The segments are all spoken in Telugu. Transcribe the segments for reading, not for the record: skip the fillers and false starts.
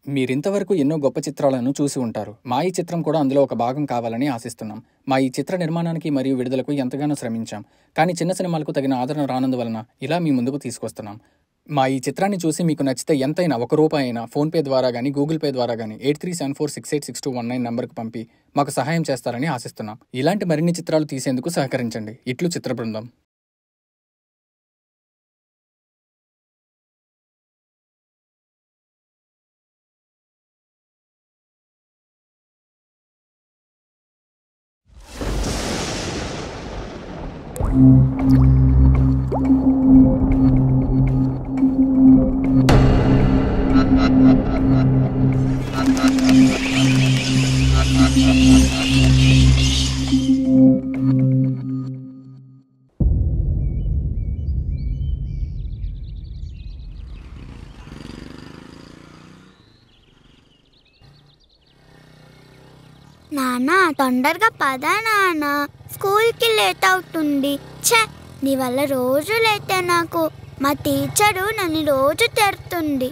మీరింతవరకు ఎన్నో గొప్ప చిత్రాలను చూసి ఉంటారు. మా ఈ చిత్రం కూడా అందులో ఒక భాగం కావాలని ఆశిస్తున్నాం. మా ఈ చిత్ర నిర్మాణానికి మరియు విడుదలకు ఎంతగానో శ్రమించాం. కానీ చిన్న సినిమాలకు తగిన ఆదరణ రానందువలన ఇలా మీ ముందుకు తీసుకొస్తున్నాం. మా ఈ చిత్రాన్ని చూసి మీకు నచ్చితే ఎంతైనా ₹1 అయినా ఫోన్పే ద్వారా కానీ గూగుల్ పే ద్వారా కానీ 8374686219 నంబర్కు పంపి మాకు సహాయం చేస్తారని ఆశిస్తున్నాం. ఇలాంటి మరిన్ని చిత్రాలు తీసేందుకు సహకరించండి. ఇట్లు చిత్ర బృందం. నానా తొందరగా పద నాన్న, స్కూల్కి లేట్ అవుతుంది. ఛే, నీ వల్ల రోజు లేతే నాకు మా టీచరు నన్ను రోజు తిడుతుంది.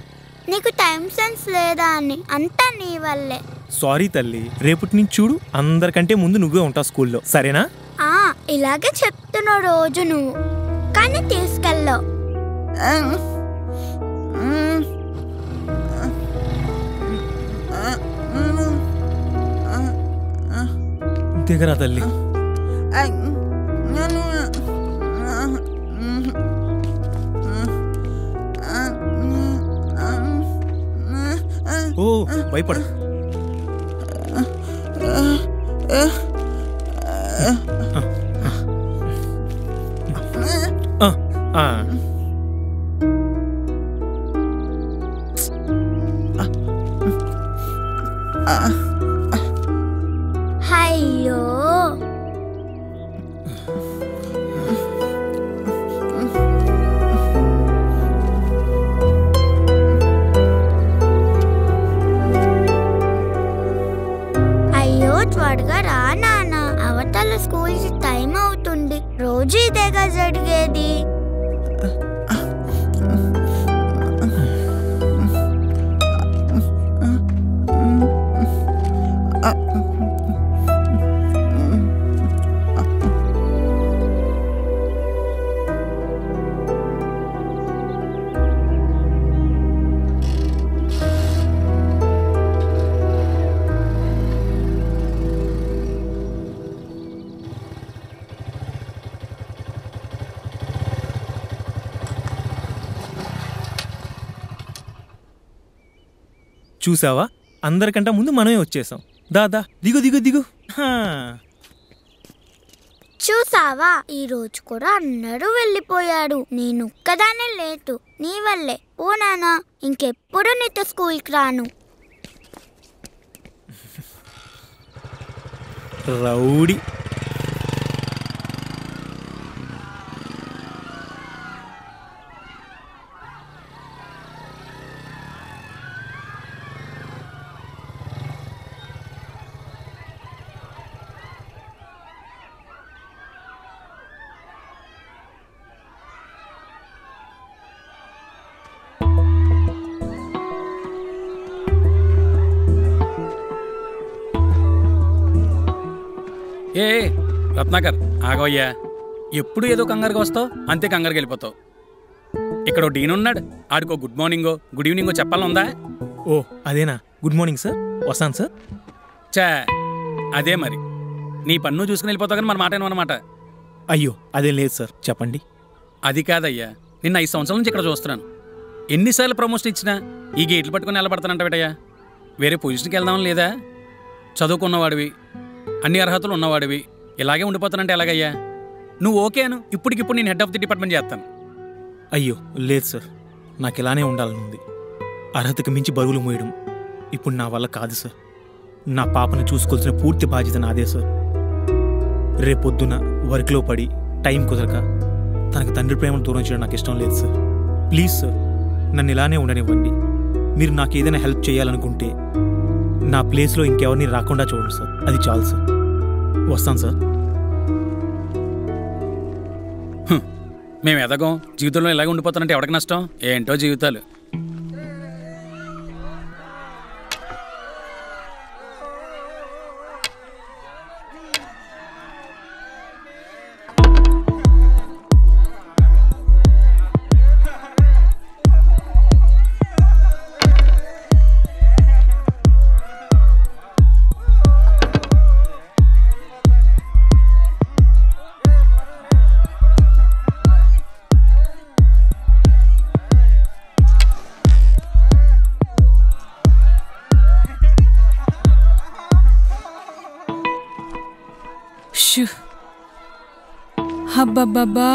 నీకు టైం సెన్స్ లేదా అని, అంతా నీ వల్లే. సారీ తల్లి, రేపటి నుంచి చూడు అందరికంటే ముందు నువ్వే ఉంటావు స్కూల్లో, సరేనా? ఇలాగే చెప్తున్నావు రోజు నువ్వు, కానీ తీసుకెళ్ళావు. దిగరా తల్లి. ఓ భయపడు. అయ్యో, అయ్యో త్వరగా రా నాన్న, అవతల స్కూల్కి టైం అవుతుంది. రోజు ఇదేగా జరిగేది. చూసావా, అందరికంటే ముందు మనమే వచ్చేసాం. దాదా దిగు దిగు దిగు. చూసావా, ఈ రోజు కూడా అందరూ వెళ్ళిపోయాడు. నేను ఒక్కదానే లేటు, నీ వల్లే. ఓ నాన్న, ఇంకెప్పుడు నీతో స్కూల్కి రాను. రౌడీ. ఏ రత్నాకర్, ఆగవయ్యా. ఎప్పుడు ఏదో కంగారుగా వస్తావు, అంతే కంగారుకి వెళ్ళిపోతావు. ఇక్కడ డీన్ ఉన్నాడు, ఆడికో గుడ్ మార్నింగో గుడ్ ఈవినింగో చెప్పాలనుందా? ఓ అదేనా? గుడ్ మార్నింగ్ సార్, వస్తాను సార్. చా, అదే మరి. నీ పన్ను చూసుకుని వెళ్ళిపోతావు కానీ మన మాట ఏమన్నమాట. అయ్యో అదేం లేదు సార్, చెప్పండి. అది కాదయ్యా, నిన్న 5 సంవత్సరాల నుంచి ఇక్కడ చూస్తున్నాను. ఎన్నిసార్లు ప్రమోషన్ ఇచ్చినా ఈ గేట్లు పట్టుకుని నిలబడతానంట బేటయ్యా. వేరే పొజిషన్కి వెళ్దామని లేదా? చదువుకున్నవాడివి, అన్ని అర్హతలు ఉన్నవాడివి, ఇలాగే ఉండిపోతానంటే ఎలాగయ్యా? నువ్వు ఓకేను, ఇప్పటికిప్పుడు నేను హెడ్ ఆఫ్ ది డిపార్ట్మెంట్ చేస్తాను. అయ్యో లేదు సార్, నాకు ఇలానే ఉండాలనుంది. అర్హతకు మించి బరువులు మోయడం ఇప్పుడు నా వల్ల కాదు సార్. నా పాపను చూసుకోవాల్సిన పూర్తి బాధ్యత నాదే సార్. రేపొద్దున వర్క్లో పడి టైం కుదరక తనకు తండ్రి ప్రేమను దూరం చేయడం నాకు ఇష్టం లేదు సార్. ప్లీజ్ సార్, నన్ను ఇలానే ఉండనివ్వండి. మీరు నాకు ఏదైనా హెల్ప్ చేయాలనుకుంటే నా ప్లేస్లో ఇంకెవరిని రాకుండా చూడండి సార్, అది చాలు సార్. వస్తాను సార్. మేము ఎదగం, జీవితంలో ఇలాగే ఉండిపోతానంటే ఎవరికి నష్టం? ఏంటో జీవితాలు. అబ్బబ్బబ్బబ్బా,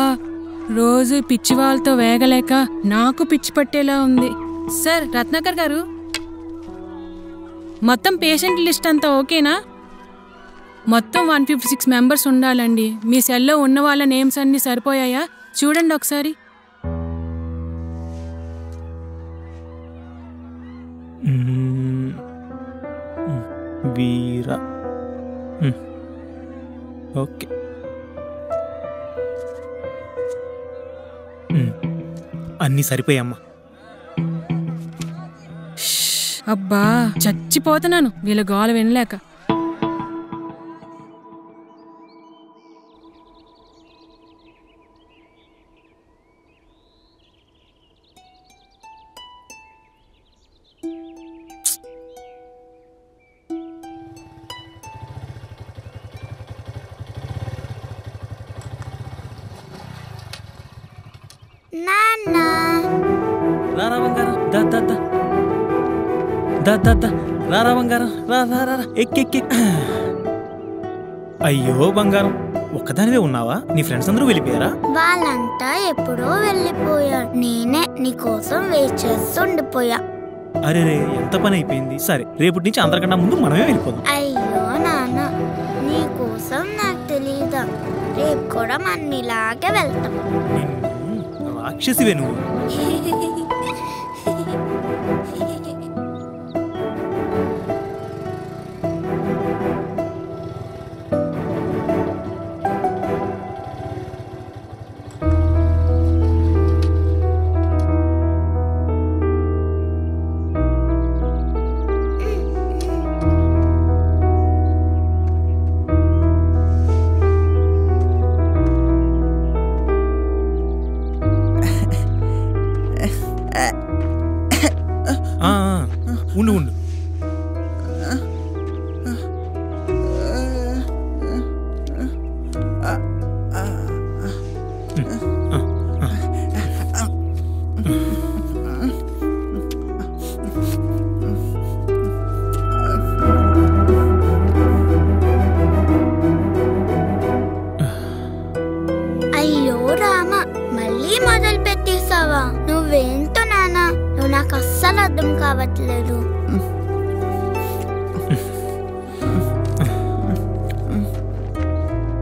రోజు పిచ్చి వాళ్ళతో వేగలేక నాకు పిచ్చి పట్టేలా ఉంది. సార్ రత్నాకర్ గారు, మొత్తం పేషెంట్ లిస్ట్ అంతా ఓకేనా? మొత్తం 156 మెంబర్స్ ఉండాలండి. మీ సెల్లో ఉన్న వాళ్ళ నేమ్స్ అన్నీ సరిపోయాయా? చూడండి ఒకసారి. వీరా, ఓకే. అన్నీ సరిపోయామ్మా. అబ్బా చచ్చిపోతున్నాను వీళ్ళ గోల వినలేక. నాన్న రారా బంగారం, దా దా దా దా దా దా, రారా బంగారం, రా రా రా, ఎక్కెక్కి. అయ్యో బంగారం, ఒక్కదానివే ఉన్నావా? నీ ఫ్రెండ్స్ అందరూ వెళ్ళిపోయారా? వాళ్ళంతా ఎప్పుడో వెళ్ళిపోయారు. నేనే నీకోసం వెయిట్ చేస్తూ ఉండిపోయా. అరే రే, ఎంత పని అయిపోయింది. సరే, రేపటి నుంచి అందరికన్నా ముందు మనమే వెళ్ళిపోదాం. అయ్యో నాన్న, నీకోసం నాకు తెలీదా? రేపు కూడా మనం ఇలాగే వెళ్తాం. రాక్షసివే నువ్వు. ఉండు ఉండు. అయ్యో రామ, మళ్ళీ మొదలు పెట్టేసావా? నువ్వేంటో నాన్న, నువ్వు నాకు అస్సలు అర్థం కావట్లేదు.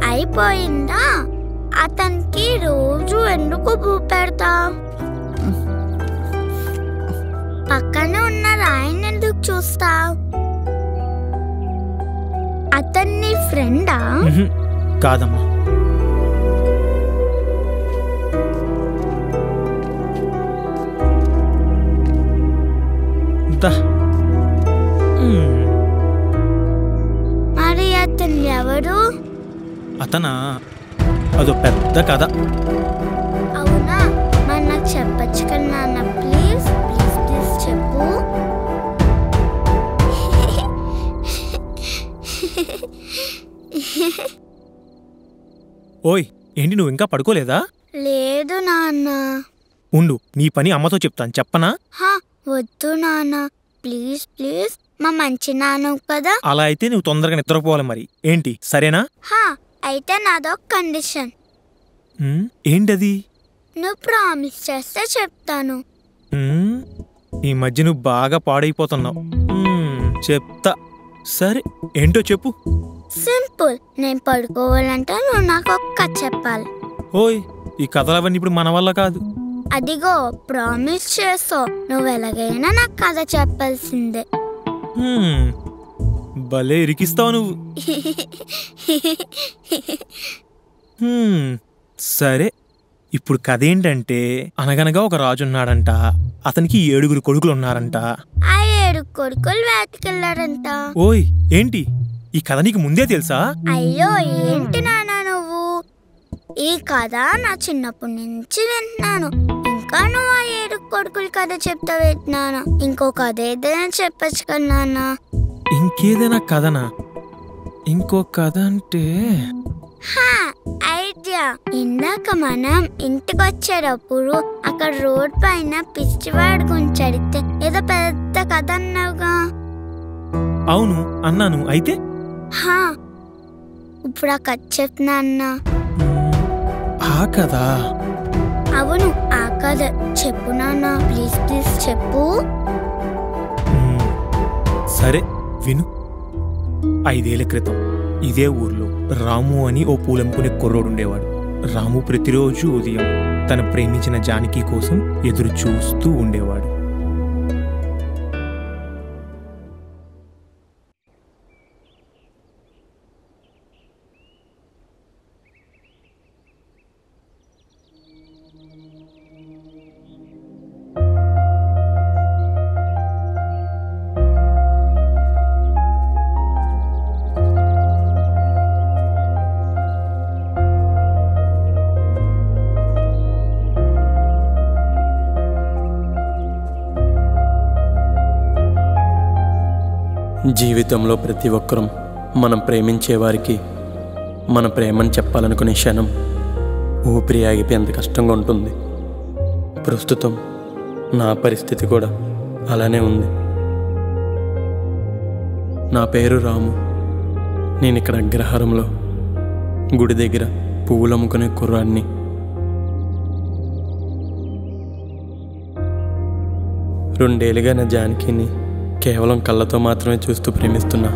అయిపోయిందా? అతనికి రోజు ఎందుకు భూపెడతా? పక్కనే ఉన్న రాయిని ఎందుకు చూస్తా? అతన్ని ఫ్రెండా? కాదమ్మా. మరి అతను ఎవరు? అతనా? అదో పెద్ద కథ. అవునా? మరి నాకు చెప్పచ్చు కదా నాన్న, ప్లీజ్ ప్లీజ్ ప్లీజ్ చెప్పు. ఓయ్, ఏంటి నువ్వు ఇంకా పడుకోలేదా? లేదు నాన్న. ఉండు, నీ పని అమ్మతో చెప్తాను, చెప్పనా? వద్దు నాన్న, ప్లీజ్ ప్లీజ్, మా మంచి నాన్న కదా. అలా అయితే నువ్వు తొందరగా నిద్రపోవాలి. మరి ఏంటి, సరేనా? అయితే నాదొక కండిషన్. ఏంటది? నువ్వు ప్రామిస్ చేస్తే చెప్తాను. ఈ మధ్య నువ్వు బాగా పాడైపోతున్నావు. చెప్తా. సరే, ఏంటో చెప్పు. సింపుల్. నేను పడుకోవాలంటే నువ్వు నాకు ఒక కథ చెప్పాలి. ఓయ్, ఈ కథలవన్నీ ఇప్పుడు మన వల్ల కాదు. అదిగో, ప్రామిస్ చేస్తావు. నువ్వు ఎలాగైనా నాకు కథ చెప్పాల్సిందే. భలే ఇరికిస్తావు నువ్వు. సరే, ఇప్పుడు కథ ఏంటంటే, అనగనగా ఒక రాజున్నాడంట. అతనికి 7 కొడుకులు ఉన్నారంట. ఆ 7 కొడుకులు వేటకెళ్ళారంట. ఓయ్, ఏంటి ఈ కథ నీకు ముందే తెలుసా? అయ్యో, ఏంటి నాన్న నువ్వు? ఈ కథ నా చిన్నప్పటి నుంచి వింటున్నాను. ఇంకా నువ్వు ఆ 7 కొడుకులు కథ చెప్తా వింటున్నాను. ఇంకో కథ ఏదైనా చెప్పచ్చు కదా నాన్న. ఇంకేదైనా కథనా? ఇంకో కథ అంటే ఐడియా. ఇందాక మనం ఇంటికి వచ్చేటప్పుడు అక్కడ రోడ్ పైన పిచ్చివాడు గురించి అడిగితే ఏదో పెద్ద కథ అన్నావుగా. అవును అన్నాను. అయితే ఇప్పుడు ఆ కథ చెప్తున్నా అన్నా. ఆ కదా అవును, ఆ కథ చెప్పు నాన్న, ప్లీజ్ ప్లీజ్ చెప్పు. సరే విను. 5 ఏళ్ల క్రితం ఇదే ఊర్లో రాము అని ఓ పూలమ్ముకునే కుర్రోడుండేవాడు. రాము ప్రతిరోజు ఉదయం తన ప్రేమించిన జానకి కోసం ఎదురు చూస్తూ ఉండేవాడు. జీవితంలో ప్రతి ఒక్కరం మనం ప్రేమించే వారికి మన ప్రేమను చెప్పాలనుకునే క్షణం ఊపిరి ఆగిపోయేంత కష్టంగా ఉంటుంది. ప్రస్తుతం నా పరిస్థితి కూడా అలానే ఉంది. నా పేరు రాము. నేను ఇక్కడ అగ్రహారంలో గుడి దగ్గర పువ్వులు అమ్ముకునే కుర్రాడిని. రెండేళ్ళుగా నా జానకిని కేవలం కళ్ళతో మాత్రమే చూస్తూ ప్రేమిస్తున్నా.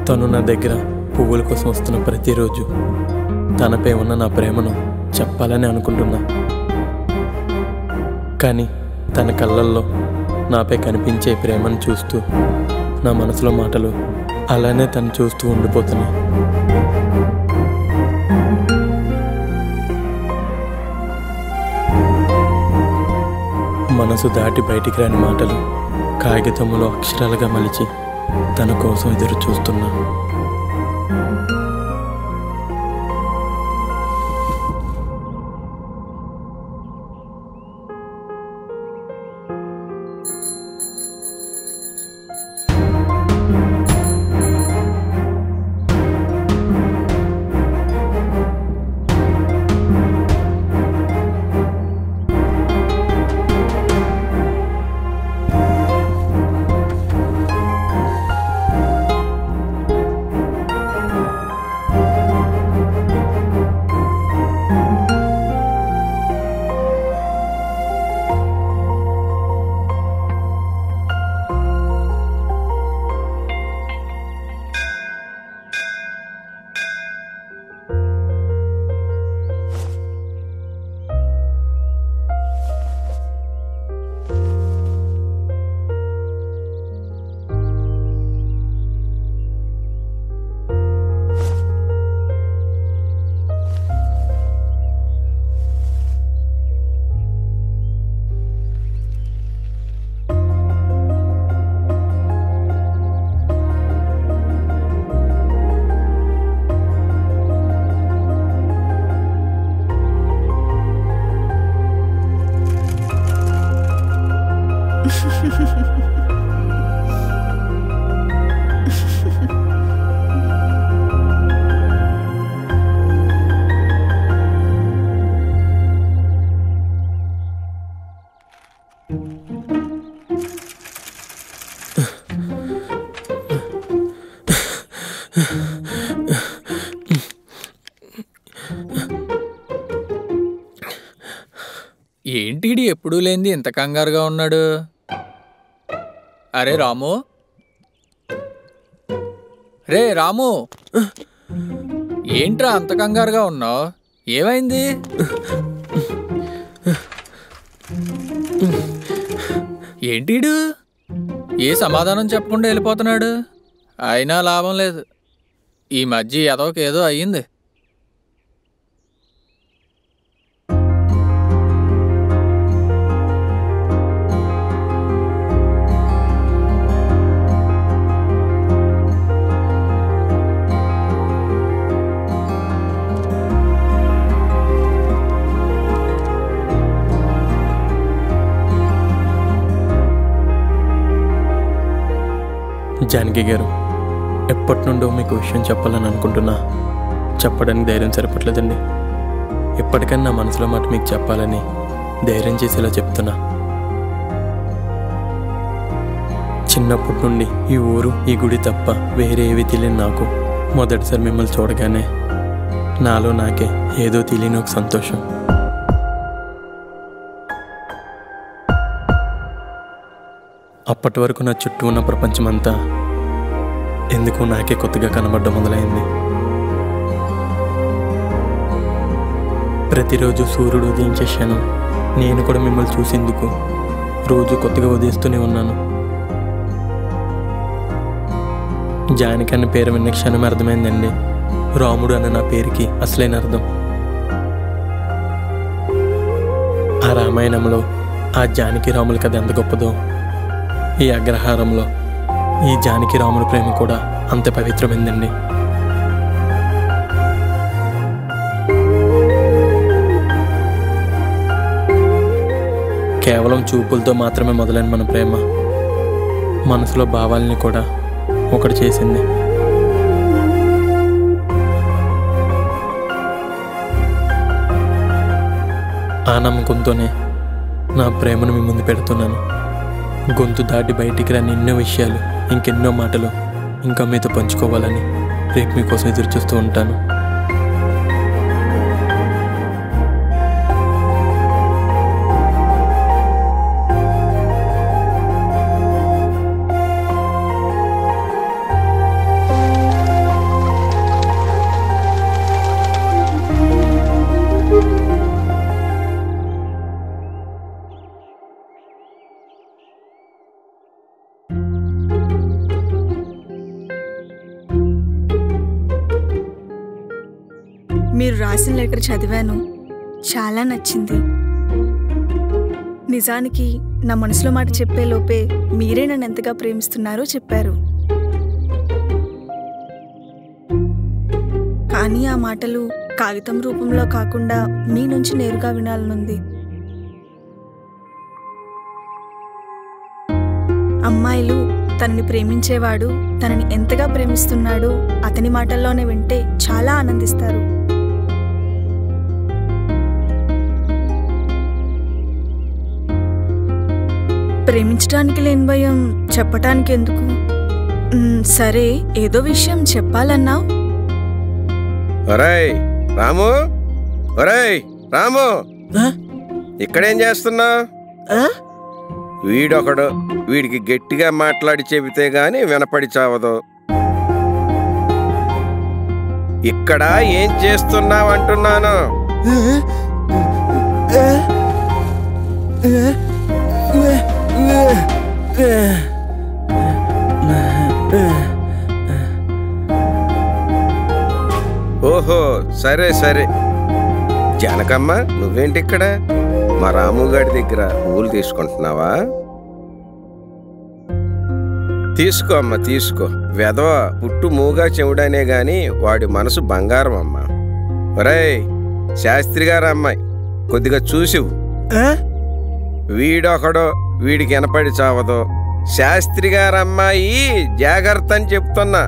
తను నా దగ్గర పువ్వుల కోసం వస్తున్న ప్రతిరోజు తనపై ఉన్న నా ప్రేమను చెప్పాలని అనుకుంటున్నా. కానీ తన కళ్ళల్లో నాపై కనిపించే ప్రేమను చూస్తూ నా మనసులో మాటలు అలానే తను చూస్తూ ఉండిపోతున్నాయి. మనసు దాటి బయటికి రాని మాటలు కాగితంలో అక్షరాలుగా మలిచి తన కోసం ఎదురు చూస్తున్నా. ఏంటిడి ఎప్పుడూ లేనిది ఇంత కంగారుగా ఉన్నాడు? అరే రాము, రే రాము, ఏంట్రా అంత కంగారుగా ఉన్నావు? ఏమైంది? ఏంటిడు ఏ సమాధానం చెప్పకుండా వెళ్ళిపోతున్నాడు? అయినా లాభం లేదు, ఈ మధ్య ఏదో అయ్యింది. జానకి గారు, ఎప్పటి నుండో మీకు విషయం చెప్పాలని అనుకుంటున్నా. చెప్పడానికి ధైర్యం సరిపట్లేదండి. ఎప్పటికైనా నా మనసులో మాట మీకు చెప్పాలని ధైర్యం చేసేలా చెప్తున్నా. చిన్నప్పటి నుండి ఈ ఊరు, ఈ గుడి తప్ప వేరే ఏవి తెలియని నాకు మొదటిసారి మిమ్మల్ని చూడగానే నాలో నాకే ఏదో తెలియని ఒక సంతోషం. అప్పటి వరకు నా చుట్టూ ఉన్న ప్రపంచమంతా ఎందుకో నాకే కొత్తగా కనబడడం మొదలైంది. ప్రతిరోజు సూర్యుడు ఉదయించే క్షణం నేను కూడా మిమ్మల్ని చూసేందుకు రోజు కొత్తగా ఉదయిస్తూనే ఉన్నాను. జానకి అన్న పేరు విన్న క్షణం అర్థమైందండి రాముడు అన్న నా పేరుకి అసలైన అర్థం. ఆ రామాయణంలో ఆ జానకి రాముల కథ ఎంత గొప్పదో, ఈ అగ్రహారంలో ఈ జానకి రాముల ప్రేమ కూడా అంత పవిత్రమైందండి. కేవలం చూపులతో మాత్రమే మొదలైన మన ప్రేమ మనసులో భావాలని కూడా ఒకటి చేసింది. ఆ నమ్మకంతోనే నా ప్రేమను మీ ముందు పెడుతున్నాను. గొంతు దాటి బయటికి రాని ఎన్నో విషయాలు, ఇంకెన్నో మాటలు ఇంకా మీతో పంచుకోవాలని రేపు మీకోసం ఎదురు చూస్తూ ఉంటాను. మీరు రాసిన లెటర్ చదివాను, చాలా నచ్చింది. నిజానికి నా మనసులో మాట చెప్పే లోపే మీరే నన్ను ఎంతగా ప్రేమిస్తున్నారో చెప్పారు. కానీ ఆ మాటలు కాగితం రూపంలో కాకుండా మీ నుంచి నేరుగా వినాలనుంది. అమ్మాయిలు తనని ప్రేమించేవాడు తనని ఎంతగా ప్రేమిస్తున్నాడో అతని మాటల్లోనే వింటే చాలా ఆనందిస్తారు. ప్రేమించడానికి లేని భయం చెప్పటానికి ఎందుకు? సరే, ఏదో విషయం చెప్పాలన్నావు. ఒరేయ్ రాము, ఒరేయ్ రాము, ఇక్కడేం చేస్తున్నా? వీడొకడు, వీడికి గట్టిగా మాట్లాడి చెబితే గాని వినపడి చావదు. ఇక్కడ ఏం చేస్తున్నావు అంటున్నాను. ఓహో, సరే సరే. జానకమ్మ, నువ్వేంటి ఇక్కడ? మా రాముగాడి దగ్గర పువ్వులు తీసుకుంటున్నావా? తీసుకో అమ్మ, తీసుకో. వెధవ పుట్టు మూగా చెవుడనే గాని వాడి మనసు బంగారం అమ్మ. ఒరేయ్ శాస్త్రి గారు అమ్మాయి, కొద్దిగా చూసివు. వీడొకడో, వీడికి వినపడి చావదు. శాస్త్రి గారు అమ్మాయి, జాగ్రత్త అని చెప్తున్నా.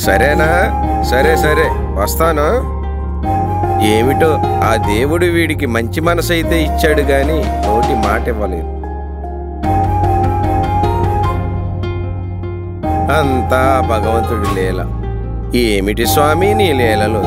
సరేనా? సరే సరే, వస్తాను. ఏమిటో ఆ దేవుడు వీడికి మంచి మనసు అయితే ఇచ్చాడు గాని నోటి మాట ఇవ్వలేదు. అంతా భగవంతుడి లీల. ఏమిటి స్వామి నీ లీలలు?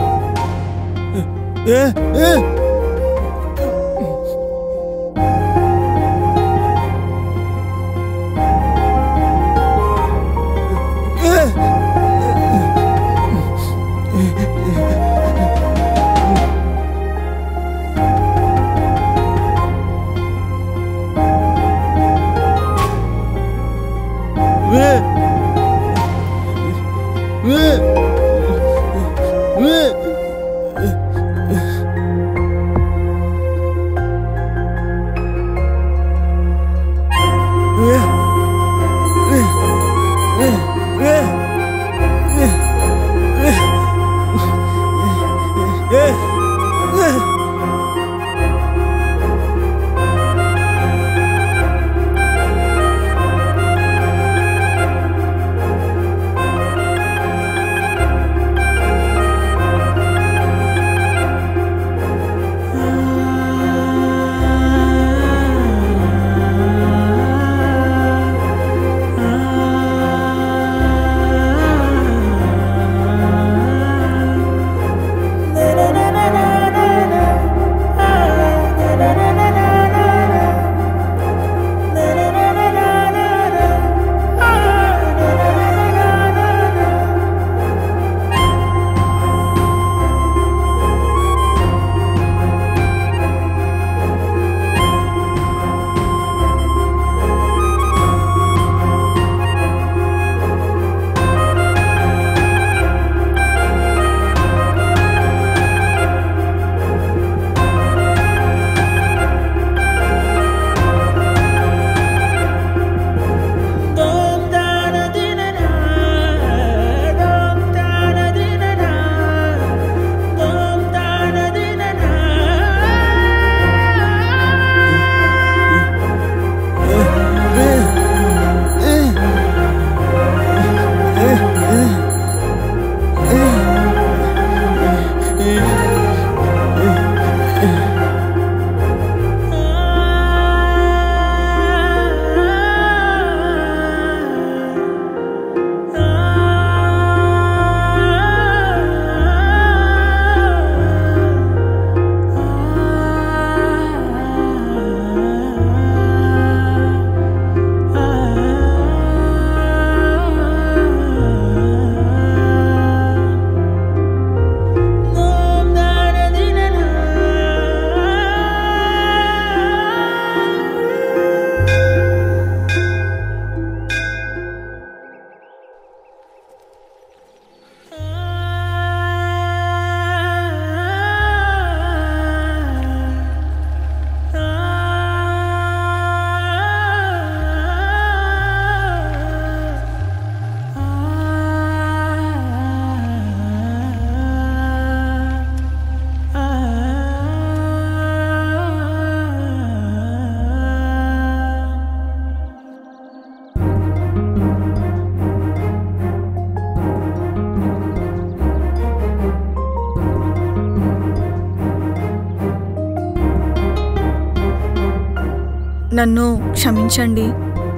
నన్ను క్షమించండి.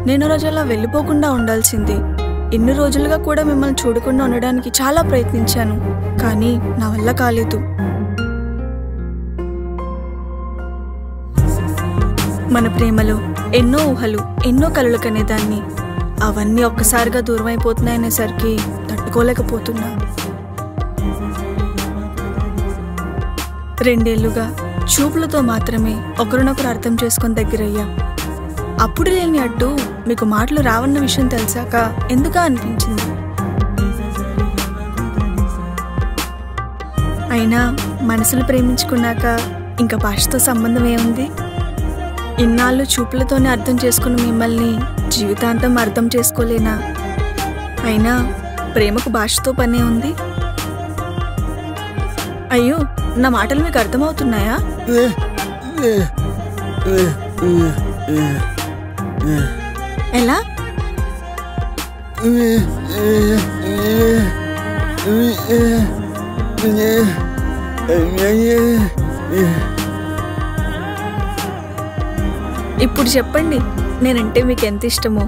నేను రోజు అలా వెళ్ళిపోకుండా ఉండాల్సింది. ఎన్ని రోజులుగా కూడా మిమ్మల్ని చూడకుండా ఉండడానికి చాలా ప్రయత్నించాను, కానీ నా వల్ల కాలేదు. మన ప్రేమలో ఎన్నో ఊహలు, ఎన్నో కలలు కనేదాన్ని. అవన్నీ ఒక్కసారిగా దూరం అయిపోతున్నాయనేసరికి తట్టుకోలేకపోతున్నా. 2 ఏళ్లుగా చూపులతో మాత్రమే ఒకరినొకరు అర్థం చేసుకొని దగ్గరయ్యా. అప్పుడు లేని అడ్డు మీకు మాటలు రావన్న విషయం తెలిసాక ఎందుకా అనిపించింది. అయినా మనసులు ప్రేమించుకున్నాక ఇంకా భాషతో సంబంధం ఏముంది? ఇన్నాళ్ళు చూపులతోనే అర్థం చేసుకున్న మిమ్మల్ని జీవితాంతం అర్థం చేసుకోలేనా? అయినా ప్రేమకు భాషతో పనే ఉంది. అయ్యో, నా మాటలు మీకు అర్థమవుతున్నాయా? ఎలా? ఇప్పుడు చెప్పండి, నేనంటే మీకు ఎంత ఇష్టమో.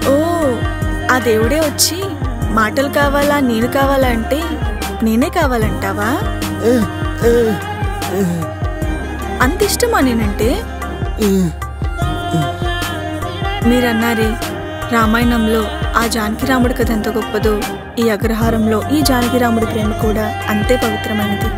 ఓ, ఆ దేవుడే వచ్చి మాటలు కావాలా నేను కావాలా అంటే నేనే కావాలంటావా? అంత ఇష్టమా నేనంటే? మీరన్నారే రామాయణంలో ఆ జానకిరాముడి కథ ఎంత గొప్పదో, ఈ అగ్రహారంలో ఈ జానకిరాముడి ప్రేమ కూడా అంతే పవిత్రమైనది.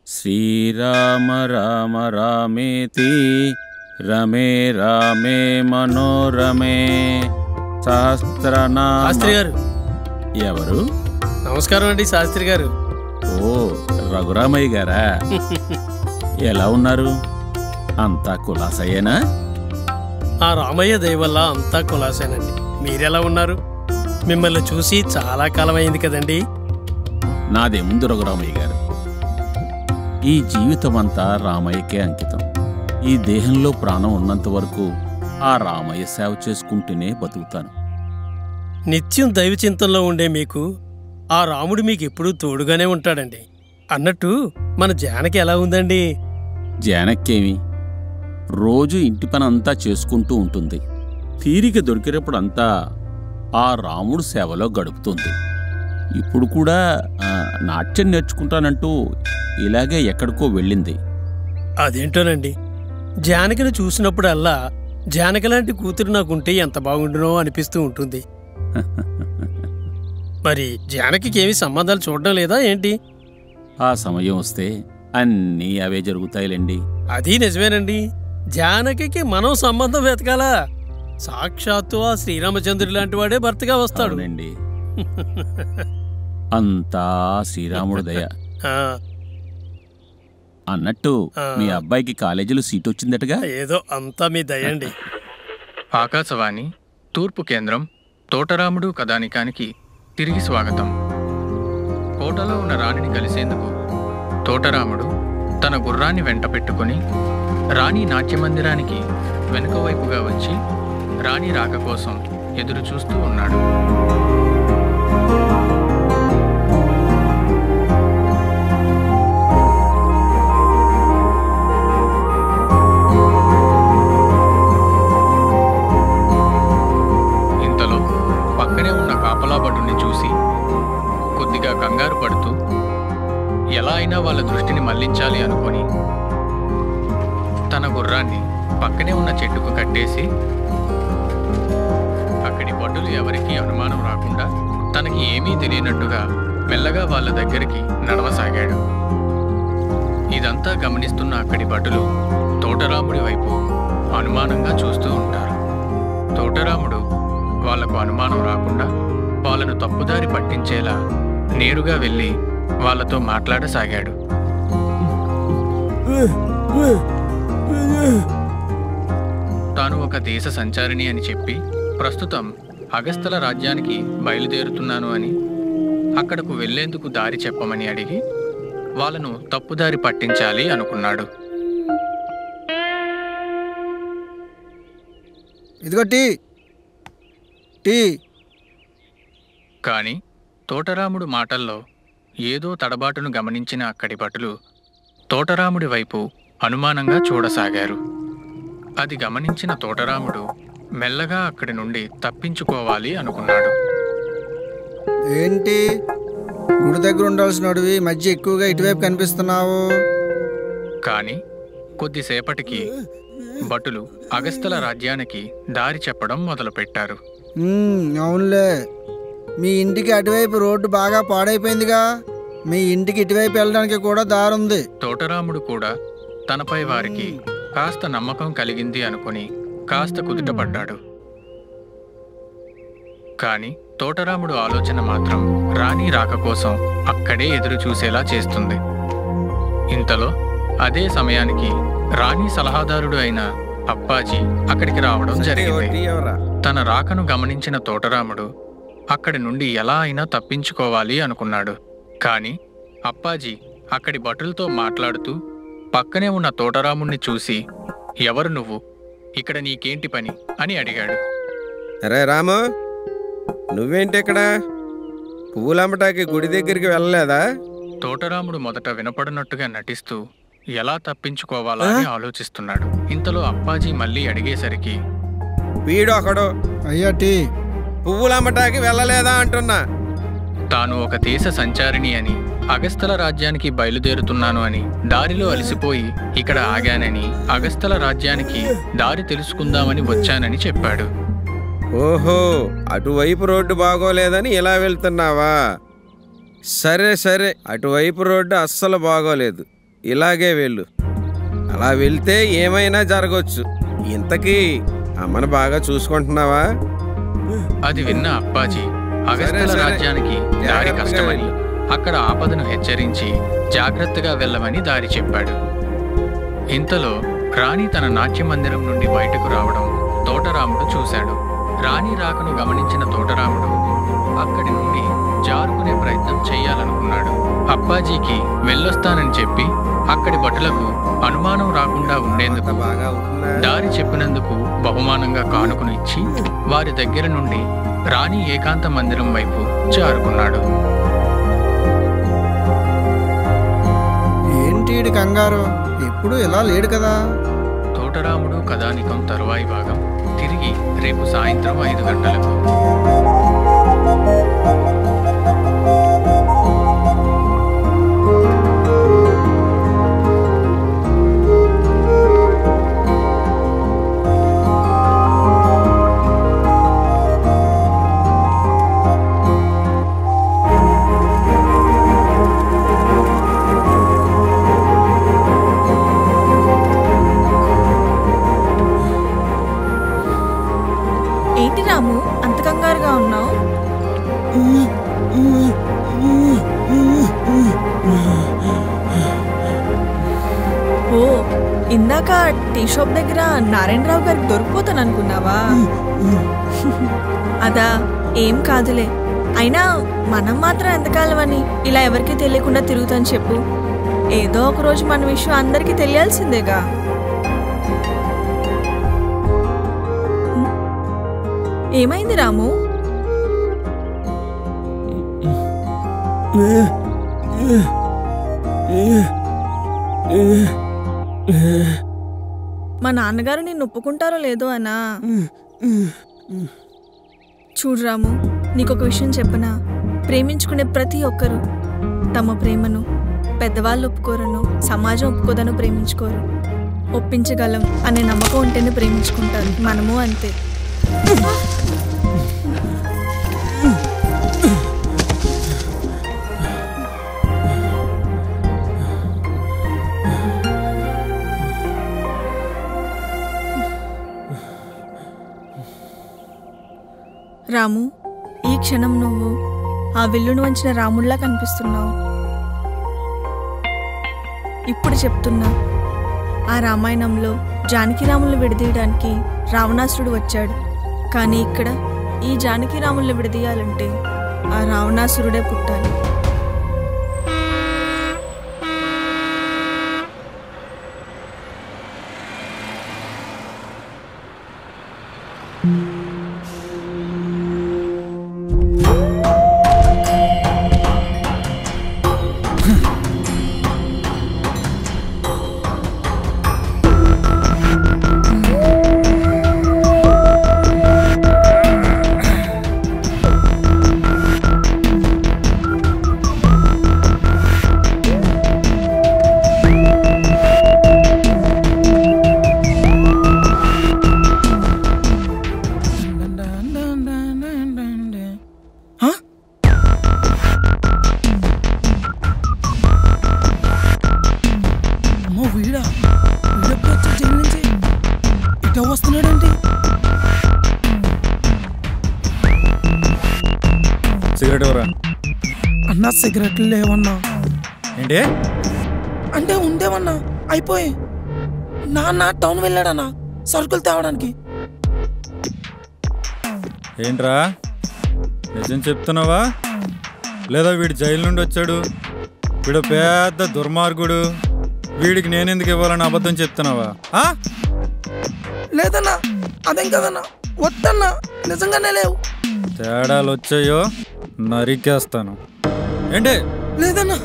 శ్రీరామ రామ రామేతి రమే రామే మనోరమే సహస్రనామ. శాస్త్రి గారు. ఎవరు? నమస్కారం అండి శాస్త్రి గారు. ఓ, రఘురామయ్య గారా? ఎలా ఉన్నారు? అంతా కులాసయ్యేనా? ఆ రామయ్య దయ వల్ల అంతా కులాసేనండి. మీరెలా ఉన్నారు? మిమ్మల్ని చూసి చాలా కాలం అయింది కదండి. నాదేముంది రఘురామయ్య గారు, ఈ జీవితం అంతా రామయ్యకే అంకితం. ఈ దేహంలో ప్రాణం ఉన్నంత వరకు ఆ రామయ్య సేవ చేసుకుంటూనే బతుకుతాను. నిత్యం దైవ చింతనలో ఉండే మీకు ఆ రాముడు మీకు ఎప్పుడూ తోడుగానే ఉంటాడండి. అన్నట్టు మన జానకి ఎలా ఉందండి? జానక్కేమి, రోజు ఇంటి పని అంతా చేసుకుంటూ ఉంటుంది. తీరిక దొరికినప్పుడంతా ఆ రాముడు సేవలో గడుపుతుంది. ఇప్పుడు కూడా నాట్యం నేర్చుకుంటానంటూ ఇలాగే ఎక్కడికో వెళ్ళింది. అదేంటోనండి, జానకిని చూసినప్పుడల్లా జానకి లాంటి కూతురు నాకుంటే ఎంత బాగుండునో అనిపిస్తూ ఉంటుంది. మరి జానకి ఏమి సంబంధాలు చూడడం లేదా ఏంటి? ఆ సమయం వస్తే అన్నీ అవే జరుగుతాయిలేండి. అది నిజమేనండి. జానకి మనం సంబంధం వెతకాలా? సాక్షాత్తు ఆ శ్రీరామచంద్రుడి లాంటి వాడే భర్తగా వస్తాడు. అంతా శ్రీరాముడు దయ. అన్నట్టు మీ అబ్బాయికి కాలేజీలో సీట్ వచ్చిందటగా? ఏదో అంతా మీ దయండి. ఆకాశవాణి తూర్పు కేంద్రం తోటరాముడు కథానికానికి తిరిగి స్వాగతం. కోటలో ఉన్న రాణిని కలిసేందుకు తోటరాముడు తన గుర్రాన్ని వెంట పెట్టుకుని రాణి నాట్యమందిరానికి వెనుక వైపుగా వచ్చి రాణి రాక కోసం ఎదురు చూస్తూ ఉన్నాడు. ఇంతలో పక్కనే ఉన్న కాపలాభటుని చూసి కొద్దిగా కంగారు పడుతూ ఎలా అయినా వాళ్ళ దృష్టిని మళ్లించాలి అనుకొని తన గుర్రాన్ని పక్కనే ఉన్న చెట్టుకు కట్టేసి అక్కడి భటులు ఎవరికీ అనుమానం రాకుండా తనకి ఏమీ తెలియనట్టుగా మెల్లగా వాళ్ళ దగ్గరికి నడవసాగాడు. ఇదంతా గమనిస్తున్న అక్కడి భటులు తోటరాముడి వైపు అనుమానంగా చూస్తూ ఉంటారు. తోటరాముడు వాళ్లకు అనుమానం రాకుండా వాళ్ళను తప్పుదారి పట్టించేలా నేరుగా వెళ్ళి వాళ్ళతో మాట్లాడసాగాడు. తాను ఒక దేశ సంచారిణి అని చెప్పి ప్రస్తుతం అగస్తల రాజ్యానికి బయలుదేరుతున్నాను అని, అక్కడకు వెళ్లేందుకు దారి చెప్పమని అడిగి వాళ్ళను తప్పుదారి పట్టించాలి అనుకున్నాడు. ఇదిగో టీ టీ. కాని తోటరాముడు మాటల్లో ఏదో తడబాటును గమనించిన అక్కడి భటులు తోటరాముడి వైపు అనుమానంగా చూడసాగారు. అది గమనించిన తోటరాముడు మెల్లగా అక్కడి నుండి తప్పించుకోవాలి అనుకున్నాడు. ఏంటి గుడి దగ్గర ఉండాల్సినవి మధ్య ఎక్కువగా ఇటువైపు కనిపిస్తున్నావు? కాని కొద్దిసేపటికి భటులు అగస్తల రాజ్యానికి దారి చెప్పడం మొదలుపెట్టారు. అవునులే, మీ ఇంటికి అటువైపు రోడ్డు బాగా పాడైపోయిందిగా, మీ ఇంటికి ఇటువైపు వెళ్ళడానికి కూడా దారుంది. తోటరాముడు కూడా తనపై వారికి కాస్త నమ్మకం కలిగింది అనుకుని కాస్త కుదుటపడ్డాడు. కాని తోటరాముడు ఆలోచన మాత్రం రాణి రాక కోసం అక్కడే ఎదురు చూసేలా చేస్తుంది. ఇంతలో అదే సమయానికి రాణి సలహాదారుడు అయిన అప్పాజీ అక్కడికి రావడం జరిగింది. తన రాకను గమనించిన తోటరాముడు అక్కడి నుండి ఎలా అయినా తప్పించుకోవాలి అనుకున్నాడు. కాని అప్పాజీ అక్కడి భటులతో మాట్లాడుతూ పక్కనే ఉన్న తోటరాముణ్ణి చూసి, ఎవరు నువ్వు, ఇక్కడ నీకేంటి పని అని అడిగాడు. అరే రాము, నువ్వేంటి ఇక్కడ? పువ్వులమ్మటానికి గుడి దగ్గరికి వెళ్ళలేదా? తోటరాముడు మొదట వినపడినట్టుగా నటిస్తూ ఎలా తప్పించుకోవాలా అని ఆలోచిస్తున్నాడు. ఇంతలో అప్పాజీ మళ్ళీ అడిగేసరికి, వీడు ఒకడు అయ్యాటి పువ్వులమ్మటానికి వెళ్ళలేదా అంటున్నా. తాను ఒక దేశ సంచారిణి అని, అగస్తల రాజ్యానికి బయలుదేరుతున్నాను అని, దారిలో అలసిపోయి ఇక్కడ ఆగానని, అగస్తల రాజ్యానికి దారి తెలుసుకుందామని వచ్చానని చెప్పాడు. ఓహో, అటువైపు రోడ్డు బాగోలేదని ఇలా వెళ్తున్నావా? సరే సరే, అటువైపు రోడ్డు అస్సలు బాగోలేదు, ఇలాగే వెళ్ళు. అలా వెళ్తే ఏమైనా జరగవచ్చు. ఇంతకీ అమ్మను బాగా చూసుకుంటున్నావా? అది విన్న అప్పాజీ అగస్తల రాజ్యానికి దారి కష్టమని, అక్కడ ఆపదను హెచ్చరించి జాగ్రత్తగా వెళ్ళమని దారి చెప్పాడు. ఇంతలో రాణి తన నాట్యమందిరం నుండి బయటకు రావడం తోటరాముడు చూశాడు. రాణి రాకను గమనించిన తోటరాముడు అక్కడి నుండి జారుకునే ప్రయత్నం చేయాలనుకున్నాడు. అప్పాజీకి వెళ్ళొస్తానని చెప్పి అక్కడి భటులకు అనుమానం రాకుండా ఉండేందుకు దారి చెప్పినందుకు బహుమానంగా కానుకను ఇచ్చి వారి దగ్గర నుండి రాణి ఏకాంత మందిరం వైపు జారుకున్నాడు. ఏంటి కంగారు, ఎప్పుడు ఇలా లేడు కదా? తోటరాముడు కథానికం తరువాయి భాగం తిరిగి రేపు సాయంత్రం 5 గంటలకు. ఏంటి రాము, అంత కంగారుగా ఉన్నావు? ఓ, ఇందాక టీ షాప్ దగ్గర నారాయణరావు గారికి దొరికిపోతాను అనుకున్నావా? అదా, ఏం కాదులే. అయినా మనం మాత్రం ఎంతకాలం అని ఇలా ఎవరికీ తెలియకుండా తిరుగుతాను చెప్పు. ఏదో ఒక రోజు మన విషయం అందరికీ తెలియాల్సిందేగా. ఏమైంది రాము? మా నాన్నగారు నిన్ను ఒప్పుకుంటారో లేదో అనా? చూడు రాము, నీకొక విషయం చెప్పనా? ప్రేమించుకునే ప్రతి ఒక్కరూ తమ ప్రేమను పెద్దవాళ్ళు ఒప్పుకోరను, సమాజం ఒప్పుకోదను ప్రేమించుకోరు. ఒప్పించగలం అనే నమ్మకం ఉంటేనే ప్రేమించుకుంటారు. మనము అంతే. రాము, ఈ క్షణం నువ్వు ఆ విల్లును వంచిన రాముడిలా కనిపిస్తున్నావు. ఇప్పుడు చెప్తున్నా, ఆ రామాయణంలో జానకిరాములను విడదీయడానికి రావణాసురుడు వచ్చాడు. కానీ ఇక్కడ ఈ జానకిరాములను విడదీయాలంటే ఆ రావణాసురుడే పుట్టాలి. సిగరెట్ ఎవరా? అన్నా సిగరెట్లు లేవన్నా. ఏంటి అంటే ఉండేవన్నా, అయిపోయి. నాన్న టౌన్ వెళ్ళాడన్నా సరుకులు తేవడానికి. ఏంట్రా, నిజం చెప్తున్నావా లేదా వీడు జైలు నుండి వచ్చాడు, వీడు పెద్ద దుర్మార్గుడు, వీడికి నేనెందుకు ఇవ్వాలని అబద్ధం చెప్తున్నావా? లేదన్నా, అదేం కదన్నా, వద్దన్నా, నిజంగానే లేవు. తేడాలు వచ్చాయో నరికేస్తాను. ఏంటి? లేదన్నా.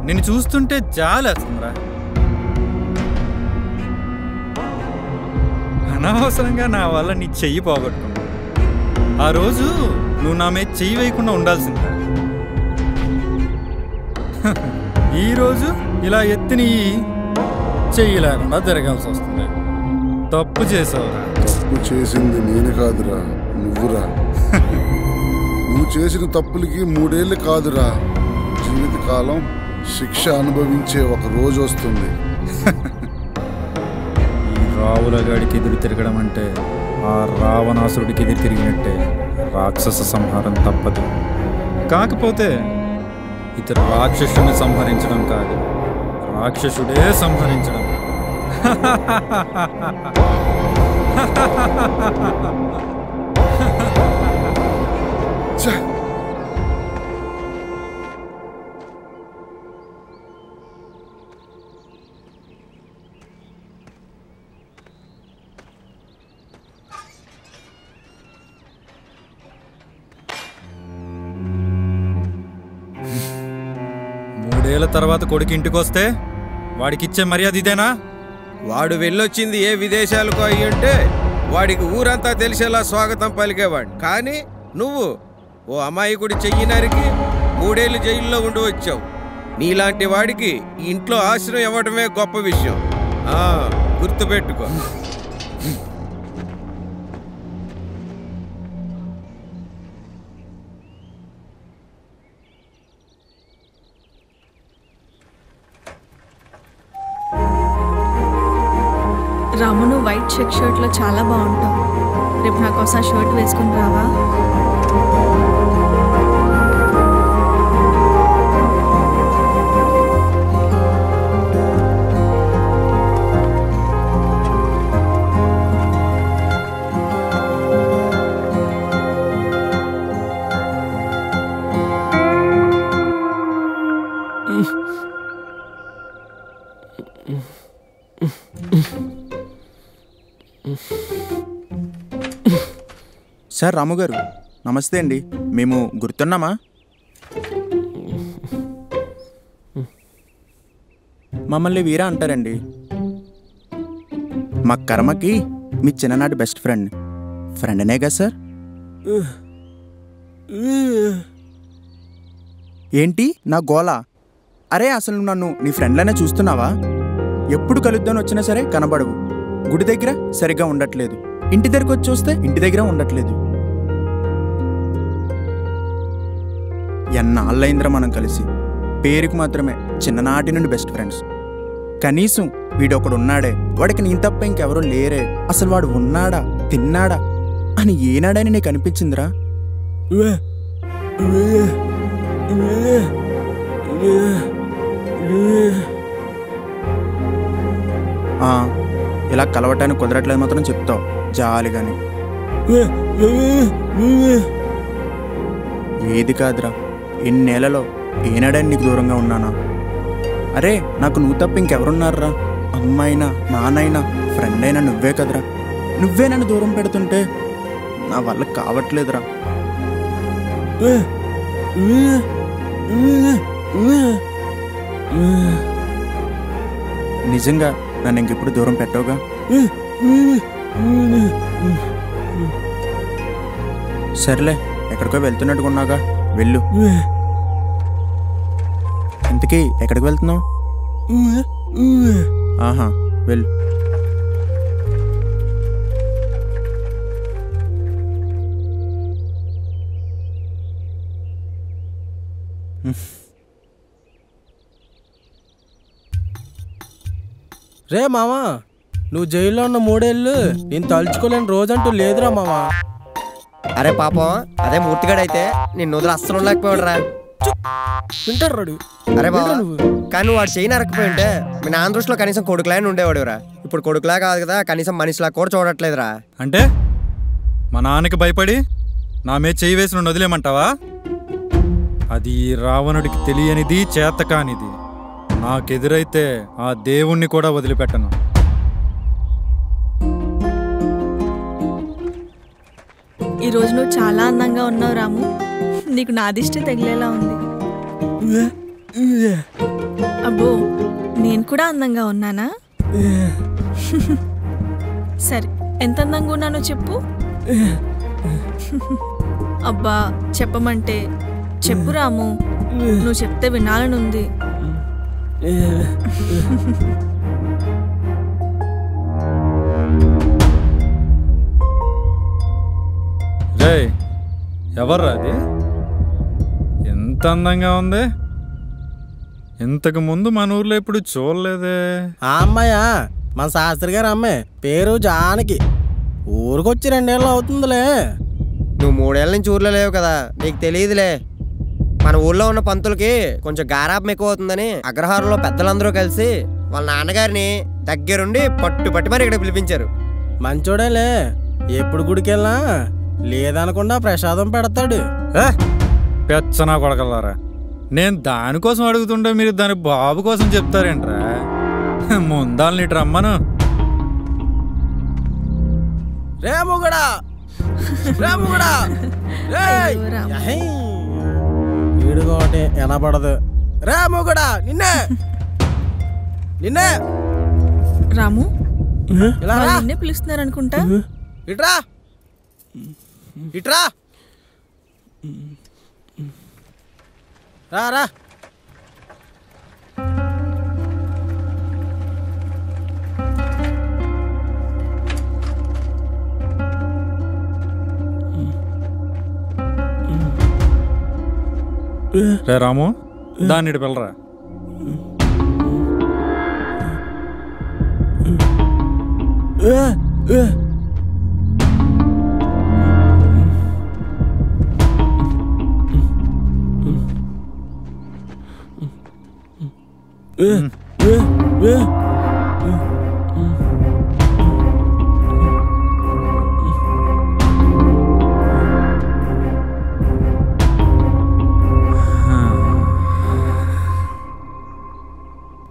నిన్ను చూస్తుంటే జాలేస్తుందిరా. అనవసరంగా నా వల్ల నీ చెయ్యి పోగొట్టుకున్నా. ఆ రోజు నువ్వు నా మీద చెయ్యి వేయకుండా ఉండాల్సిందా? ఈరోజు ఇలా ఎత్తిని చెయ్యి లేకుండా తిరగాల్సి వస్తుంది. తప్పు చేసావురా. తప్పు చేసింది నేను కాదురా, నువ్వురా. నువ్వు చేసిన తప్పులకి 3 ఏళ్ళు కాదురా, జీవితకాలం శిక్ష అనుభవించే ఒక రోజు వస్తుంది. ఈ రావుల గాడికి ఎదురు తిరగడం అంటే ఆ రావణాసురుడికి ఎదురు తిరిగినట్టే. రాక్షస సంహారం తప్పదు. కాకపోతే ఇతర రాక్షసుని సంహరించడం కాదు, రాక్షసుడే సంహరించడం. మూడేళ్ల తర్వాత కొడుకు ఇంటికి వస్తే వాడికిచ్చే మర్యాద ఇదేనా? వాడు వెళ్ళొచ్చింది ఏ విదేశాలకు అయ్యుంటే వాడికి ఊరంతా తెలిసేలా స్వాగతం పలికేవాడు. కానీ నువ్వు ఓ అమాయకుడి చెయ్యి నరికి 3 ఏళ్ళు జైల్లో ఉండి వచ్చావు. నీలాంటి వాడికి ఇంట్లో ఆశ్రయం ఇవ్వడమే గొప్ప విషయం. గుర్తుపెట్టుకో. రామును వైట్ చెక్ షర్ట్లో చాలా బాగుంటావు. రేపు నా కోసం షర్ట్ వేసుకుని రావా? సార్ రాము గారు నమస్తే అండి. మేము గుర్తున్నామా? మమ్మల్ని వీరా అంటారండి. మా కర్మకి మీ చిన్ననాటి బెస్ట్ ఫ్రెండ్నే కదా సార్? ఏంటి నా గోలా? అరే అసలు నన్ను నీ ఫ్రెండ్లనే చూస్తున్నావా? ఎప్పుడు కలుద్దాని వచ్చినా సరే కనబడవు. గుడి దగ్గర సరిగ్గా ఉండట్లేదు, ఇంటి దగ్గరకు వచ్చి చూస్తే ఇంటి దగ్గర ఉండట్లేదు. ఎన్నాళ్ళైందిరా మనం కలిసి. పేరుకు మాత్రమే చిన్ననాటి నుండి బెస్ట్ ఫ్రెండ్స్. కనీసం వీడొకడు ఉన్నాడే, వాడికి నీ తప్ప ఇంకెవరూ లేరే, అసలు వాడు ఉన్నాడా తిన్నాడా అని ఏనాడని నీకు అనిపించిందిరా? ఇలా కలవటానికి కుదరట్లేదు మాత్రం చెప్తావు జాలిగాని. ఏది కాదురా, ఎన్నేళ్లలో ఏనాడని నీకు దూరంగా ఉన్నానా? అరే నాకు నువ్వు తప్ప ఇంకెవరున్నారా? అమ్మైనా నాన్నైనా ఫ్రెండ్ అయినా నువ్వే కదరా. నువ్వే నన్ను దూరం పెడుతుంటే నా వల్ల కావట్లేదురా. నిజంగా నన్ను ఇంకెప్పుడు దూరం పెట్టవుగా? సర్లే, ఎక్కడికో వెళ్తున్నట్టుకున్నాగా, వెళ్ళు. ఇంతకీ ఎక్కడికి వెళ్తున్నావు? ఆహా, వెళ్ళు. రే మామా, నువ్వు జైల్లో ఉన్న 3 ఏళ్ళు నేను తలుచుకోలేని రోజంటూ లేదురా మామా. అరే పాపం, అదే మూర్తిగాడైతే నిన్ను వదిలి అస్సలు ఉండలేకపోయాడురా. వింటాడు. అరే బాబా, కానీ వాడు చేయి నరకపోయి ఉంటే మీ నాన్న దృష్టిలో కనీసం కొడుకులానే ఉండేవాడురా. ఇప్పుడు కొడుకులా కాదు కదా, కనీసం మనిషిలా కూడా చూడట్లేదురా. అంటే మా నాన్నకి భయపడి నా మీద చేయి వేసి నుండి వదిలేమంటావా? అది రావణుడికి తెలియనిది, చేతకానిది. నాకెదురైతే ఆ దేవుణ్ణి కూడా వదిలిపెట్టను. ఈరోజు నువ్వు చాలా అందంగా ఉన్నావు రాము. నీకు నా దిష్టి తగిలేలా ఉంది. అబ్బో, నేను కూడా అందంగా ఉన్నానా? సరే, ఎంత అందంగా ఉన్నానో చెప్పు. అబ్బా, చెప్పమంటే చెప్పు రాము. నువ్వు చెప్తే వినాలనుంది. ఎవర్రా అది? ఎంత అందంగా ఉంది. ఇంతకు ముందు మన ఊర్లో ఇప్పుడు చూడలేదే. ఆ అమ్మాయా మన శాస్త్రి గారు అమ్మాయి, పేరు జానకి. ఊరికొచ్చి 2 ఏళ్ళు అవుతుందిలే. నువ్వు 3 ఏళ్ళ నుంచి ఊర్లో లేవు కదా, నీకు తెలియదులే. మన ఊళ్ళో ఉన్న పంతులకి కొంచెం గారాబం ఎక్కువ అవుతుందని అగ్రహారంలో పెద్దలందరూ కలిసి వాళ్ళ నాన్నగారిని దగ్గరుండి పట్టి మరి ఇక్కడ పిలిపించారు. మంచోడేలే, ఎప్పుడు గుడికి వెళ్ళినా లేదనకుండా ప్రసాదం పెడతాడు. పెచ్చనా కొడకల్లారా, నేను దానికోసం అడుగుతుంటే మీరు దాని బాబు కోసం చెప్తారేంట్రా? ముందాలు నీటి రమ్మను. రేముగడా రేముగడా వీడుకోటి ఎనపడదు. రేముగడా నిన్నే నిన్నే రాము, ఇలా నిన్నే పిలుస్తున్నారు అనుకుంటా. ఇట్రా ఇట్రా, రా రా. రే రాము, దాన్ని ఇటు పిల్లరా.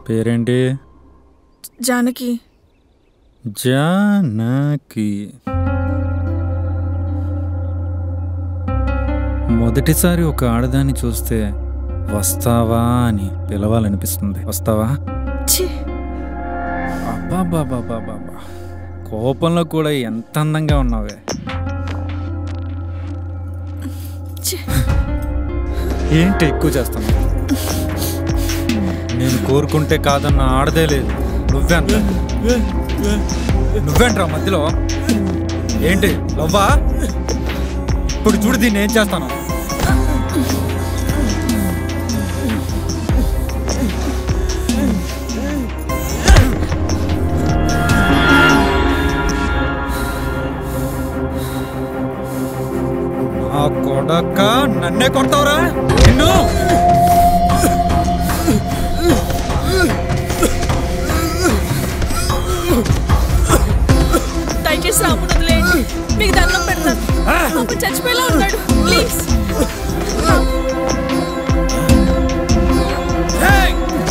పేరేంటి? జానకి. జానకి. మొదటిసారి ఒక ఆడదాన్ని చూస్తే వస్తావా అని పిలవాలనిపిస్తుంది. వస్తావా? అబ్బాబాబాబాబా, కోపంలో కూడా ఎంత అందంగా ఉన్నావే. ఏంటి ఎక్కువ చేస్తున్నావు? నేను కోరుకుంటే కాదన్న ఆడదే లేదు. నువ్వేంట్రా మధ్యలో? ఏంటి లవ్వా? ఇప్పుడు చూడు దీన్ని ఏం చేస్తాను. ఆ కొడక నన్నే కొడతావురా నిన్ను? దయచేసి రాముడు వదిలేయండి, మీకు దండం పెడతాను. అప్పుడు చచ్చిపోయేలా ఉన్నాడు, ప్లీజ్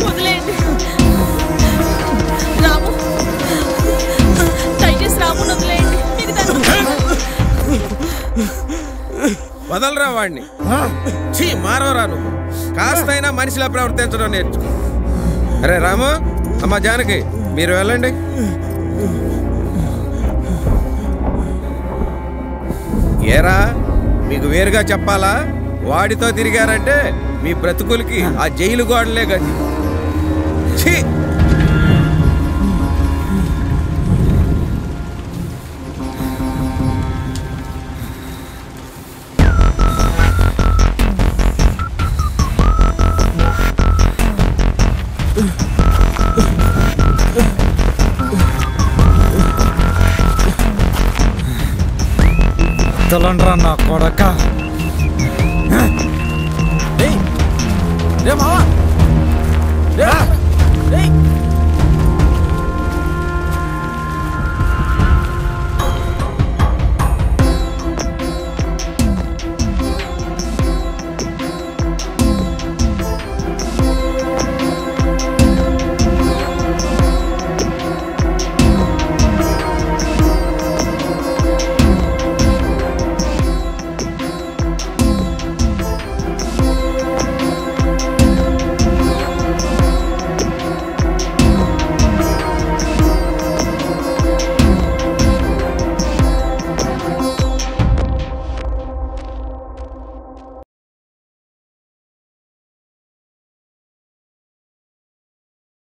వదిలేయండి. రాము, దయచేసి రాముడు వదిలేయండి, మీకు దండం. వదలరా వాడిని. చీ మారవరా నువ్వు. కాస్తైనా మనిషిలా ప్రవర్తించడం నేర్చుకో. అరే రాము, అమ్మ జానకి, మీరు వెళ్ళండి. ఏరా, మీకు వేరుగా చెప్పాలా? వాడితో తిరిగారంటే మీ బ్రతుకులకి ఆ జైలు గోడలే గది. ఛీ! వదలండ్రా నా కొడక. రే మావా,